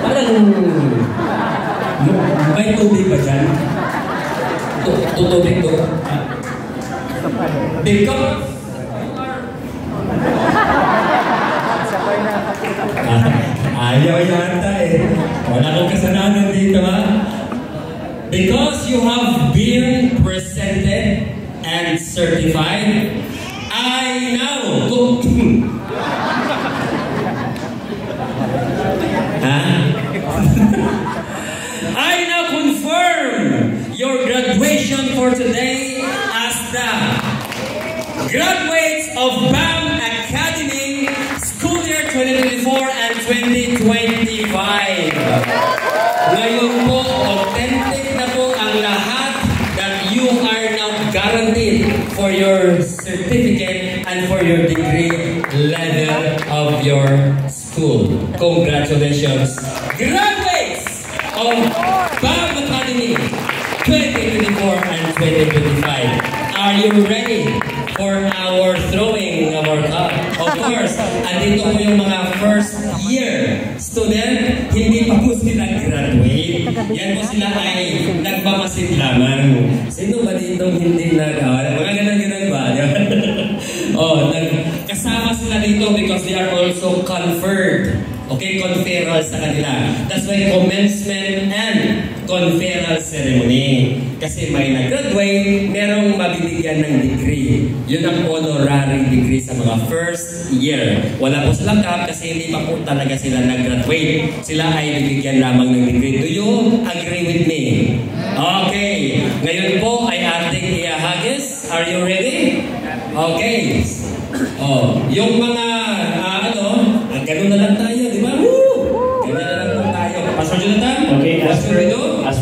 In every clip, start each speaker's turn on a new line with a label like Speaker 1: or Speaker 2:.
Speaker 1: Parang may tubig ba dyan? Tutubig to. Because ayaw yata eh. Wala kong kasalanan dito ha. Because you have been presented and certified, I now I now confirm your graduation for today as the graduates of BAM Academy School Year 2024 and 2025. Ngayon po, authentic na po ang lahat that you are now guaranteed for your certificate and for your degree level of your school. Congratulations, graduates of BAM Academy 2024 and 2025. Are you ready for our throwing of our cup? Of course, andito po yung mga first year student, hindi pa po sila graduate. Yan po sila ay nagmamasid lamang. Sino ba dito hindi mga ganun-ganun ba? Kasama sila dito because they are also conferred. Okay, conferral sa kanila. That's why commencement and conferral ceremony. Kasi may nag-graduate, merong mabibigyan ng degree. Yun ang honorary degree sa mga first year. Wala po silang cap kasi hindi pa po talaga sila nag-graduate. Sila ay bibigyan lamang ng degree. Do you agree with me? Okay. Ngayon po ay ating ihahagis. Are you ready? Okay. Yung mga, ganun na lang tayo, di ba? Ganun na lang tayo. Pastor Jonathan?
Speaker 2: Okay, as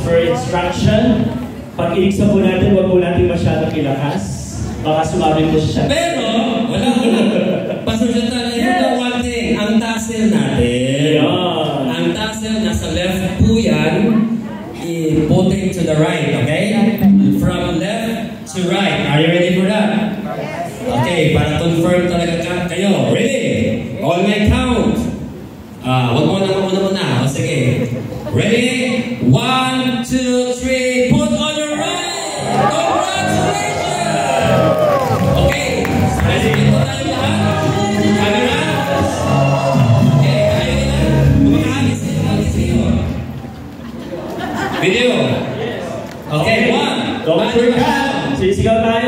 Speaker 2: per instruction, pag iligsa po natin, huwag po natin masyadong ilakas. Baka sumabit po siya.
Speaker 1: Pero, wala. Pastor Jonathan, ito one thing. Ang tassel natin.
Speaker 2: Yeah.
Speaker 1: Ang tassel, nasa left po yan. Put it to the right, okay? From left to right. Are you ready for that? Okay, para confirm talaga kayo. Ready? On my count. Wag mo na. O sige. Ready? 1, 2, 3. Put on your right. Congratulations! Okay. Ready po tayo lahat? Camera? Okay, ayaw na. Bumahagis kayo. Video? Okay, 1.
Speaker 2: Don't forget. Sisigaw tayo.